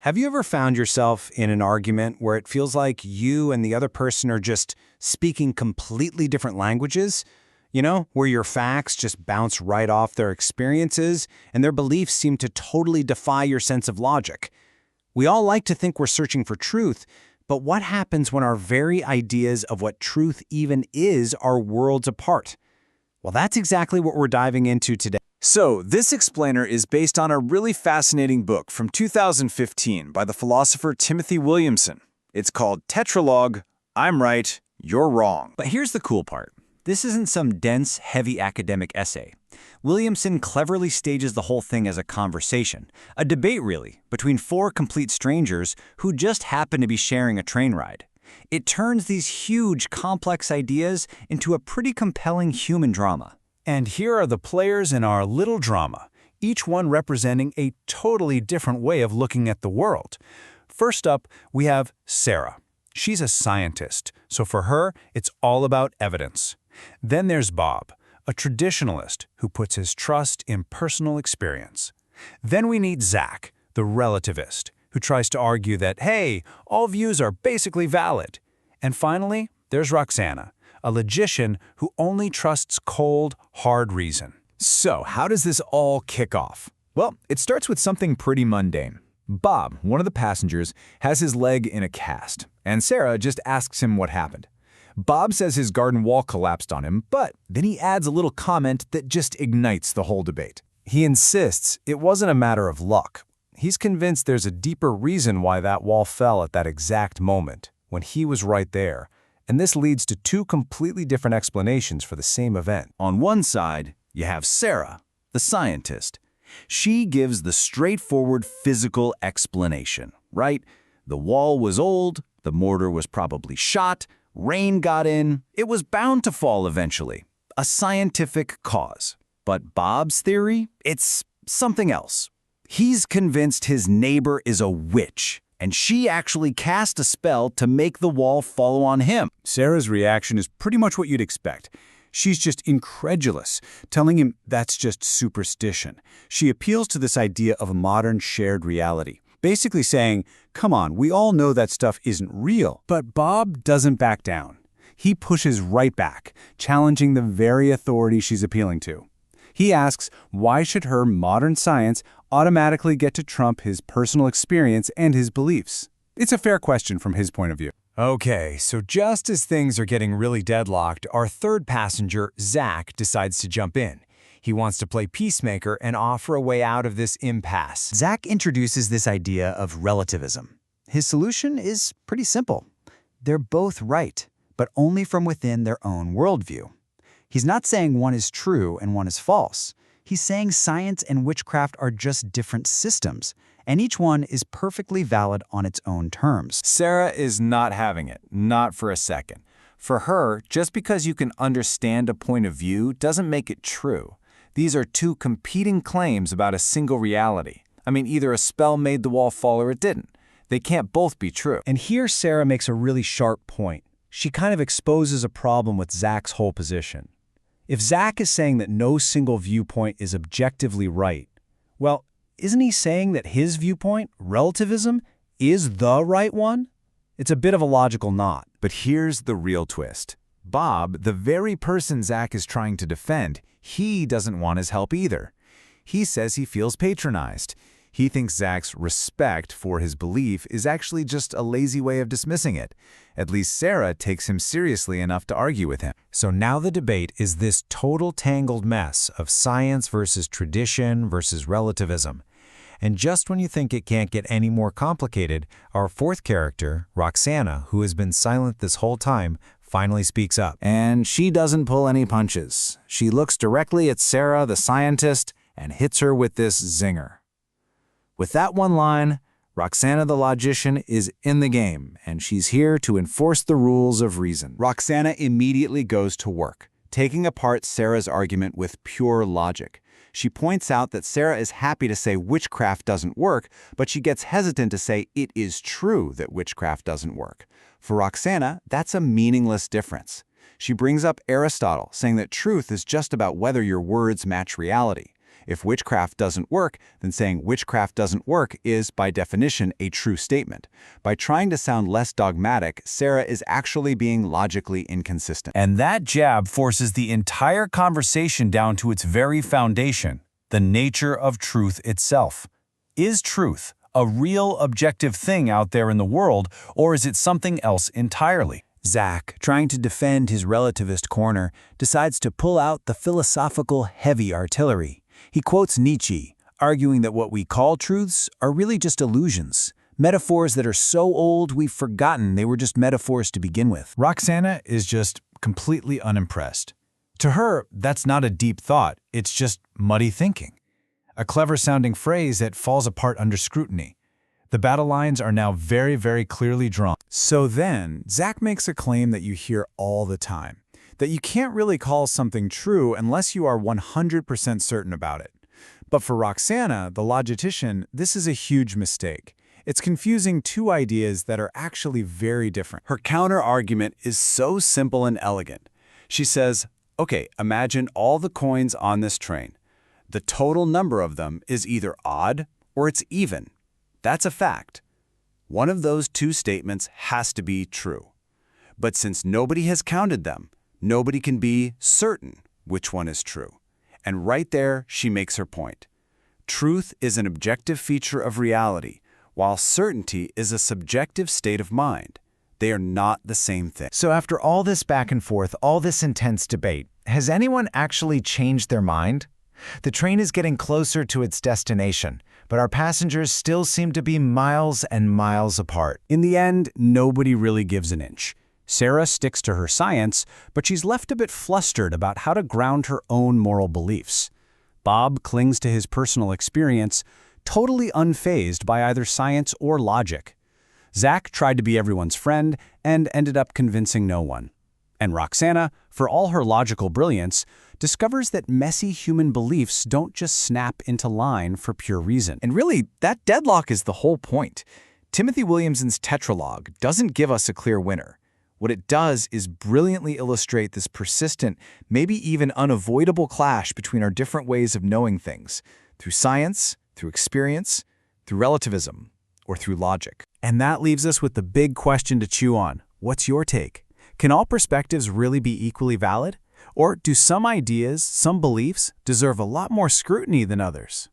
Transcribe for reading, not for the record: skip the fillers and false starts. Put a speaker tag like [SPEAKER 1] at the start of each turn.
[SPEAKER 1] Have you ever found yourself in an argument where it feels like you and the other person are just speaking completely different languages? Where your facts just bounce right off their experiences and their beliefs seem to totally defy your sense of logic. We all like to think we're searching for truth, but what happens when our very ideas of what truth even is are worlds apart? Well, that's exactly what we're diving into today.
[SPEAKER 2] So, this explainer is based on a really fascinating book from 2015 by the philosopher Timothy Williamson. It's called Tetralogue, I'm Right, You're Wrong.
[SPEAKER 1] But here's the cool part. This isn't some dense, heavy academic essay. Williamson cleverly stages the whole thing as a conversation, a debate really, between four complete strangers who just happen to be sharing a train ride. It turns these huge, complex ideas into a pretty compelling human drama.
[SPEAKER 3] And here are the players in our little drama, each one representing a totally different way of looking at the world. First up, we have Sarah. She's a scientist, so for her, it's all about evidence. Then there's Bob, a traditionalist who puts his trust in personal experience. Then we need Zach, the relativist, who tries to argue that, hey, all views are basically valid. And finally, there's Roxana, a logician who only trusts cold, hard reason.
[SPEAKER 4] So, how does this all kick off? Well, it starts with something pretty mundane. Bob, one of the passengers, has his leg in a cast, and Sarah just asks him what happened. Bob says his garden wall collapsed on him, but then he adds a little comment that just ignites the whole debate.
[SPEAKER 3] He insists it wasn't a matter of luck. He's convinced there's a deeper reason why that wall fell at that exact moment, when he was right there. And this leads to two completely different explanations for the same event.
[SPEAKER 2] On one side, you have Sarah, the scientist. She gives the straightforward physical explanation, right? The wall was old, the mortar was probably shot, rain got in, it was bound to fall eventually. A scientific cause. But Bob's theory? It's something else. He's convinced his neighbor is a witch, and she actually cast a spell to make the wall fall on him.
[SPEAKER 3] Sarah's reaction is pretty much what you'd expect. She's just incredulous, telling him that's just superstition. She appeals to this idea of a modern shared reality, basically saying, come on, we all know that stuff isn't real. But Bob doesn't back down. He pushes right back, challenging the very authority she's appealing to. He asks, why should her modern science automatically get to trump his personal experience and his beliefs? It's a fair question from his point of view.
[SPEAKER 1] Okay, so just as things are getting really deadlocked, our third passenger, Zach, decides to jump in. He wants to play peacemaker and offer a way out of this impasse.
[SPEAKER 5] Zach introduces this idea of relativism. His solution is pretty simple. They're both right, but only from within their own worldview. He's not saying one is true and one is false. He's saying science and witchcraft are just different systems, and each one is perfectly valid on its own terms.
[SPEAKER 2] Sarah is not having it, not for a second. For her, just because you can understand a point of view doesn't make it true. These are two competing claims about a single reality. I mean, either a spell made the wall fall or it didn't. They can't both be true.
[SPEAKER 3] And here Sarah makes a really sharp point. She kind of exposes a problem with Zach's whole position. If Zach is saying that no single viewpoint is objectively right, well, isn't he saying that his viewpoint, relativism, is the right one? It's a bit of a logical knot.
[SPEAKER 4] But here's the real twist. Bob, the very person Zach is trying to defend, he doesn't want his help either. He says he feels patronized. He thinks Zach's respect for his belief is actually just a lazy way of dismissing it. At least Sarah takes him seriously enough to argue with him.
[SPEAKER 1] So now the debate is this total tangled mess of science versus tradition versus relativism. And just when you think it can't get any more complicated, our fourth character, Roxana, who has been silent this whole time, finally speaks up.
[SPEAKER 2] And she doesn't pull any punches. She looks directly at Sarah, the scientist, and hits her with this zinger. With that one line, Roxana the logician is in the game, and she's here to enforce the rules of reason.
[SPEAKER 6] Roxana immediately goes to work, taking apart Sarah's argument with pure logic. She points out that Sarah is happy to say witchcraft doesn't work, but she gets hesitant to say it is true that witchcraft doesn't work. For Roxana, that's a meaningless difference. She brings up Aristotle, saying that truth is just about whether your words match reality. If witchcraft doesn't work, then saying witchcraft doesn't work is, by definition, a true statement. By trying to sound less dogmatic, Sarah is actually being logically inconsistent.
[SPEAKER 3] And that jab forces the entire conversation down to its very foundation, the nature of truth itself. Is truth a real objective thing out there in the world, or is it something else entirely?
[SPEAKER 1] Zach, trying to defend his relativist corner, decides to pull out the philosophical heavy artillery. He quotes Nietzsche, arguing that what we call truths are really just illusions, metaphors that are so old we've forgotten they were just metaphors to begin with.
[SPEAKER 3] Roxana is just completely unimpressed. To her, that's not a deep thought, it's just muddy thinking. A clever-sounding phrase that falls apart under scrutiny. The battle lines are now very, very clearly drawn.
[SPEAKER 1] So then, Zach makes a claim that you hear all the time, that you can't really call something true unless you are 100% certain about it. But for Roxana, the logician, this is a huge mistake. It's confusing two ideas that are actually very different. Her counter-argument is so simple and elegant. She says, okay, imagine all the coins on this train. The total number of them is either odd or it's even. That's a fact. One of those two statements has to be true. But since nobody has counted them, nobody can be certain which one is true. And right there, she makes her point. Truth is an objective feature of reality, while certainty is a subjective state of mind. They are not the same thing.
[SPEAKER 4] So after all this back and forth, all this intense debate, has anyone actually changed their mind? The train is getting closer to its destination, but our passengers still seem to be miles and miles apart.
[SPEAKER 1] In the end, nobody really gives an inch. Sarah sticks to her science, but she's left a bit flustered about how to ground her own moral beliefs. Bob clings to his personal experience, totally unfazed by either science or logic. Zach tried to be everyone's friend and ended up convincing no one. And Roxana, for all her logical brilliance, discovers that messy human beliefs don't just snap into line for pure reason.
[SPEAKER 6] And really, that deadlock is the whole point. Timothy Williamson's Tetralogue doesn't give us a clear winner. What it does is brilliantly illustrate this persistent, maybe even unavoidable clash between our different ways of knowing things, through science, through experience, through relativism, or through logic.
[SPEAKER 1] And that leaves us with the big question to chew on. What's your take? Can all perspectives really be equally valid? Or do some ideas, some beliefs, deserve a lot more scrutiny than others?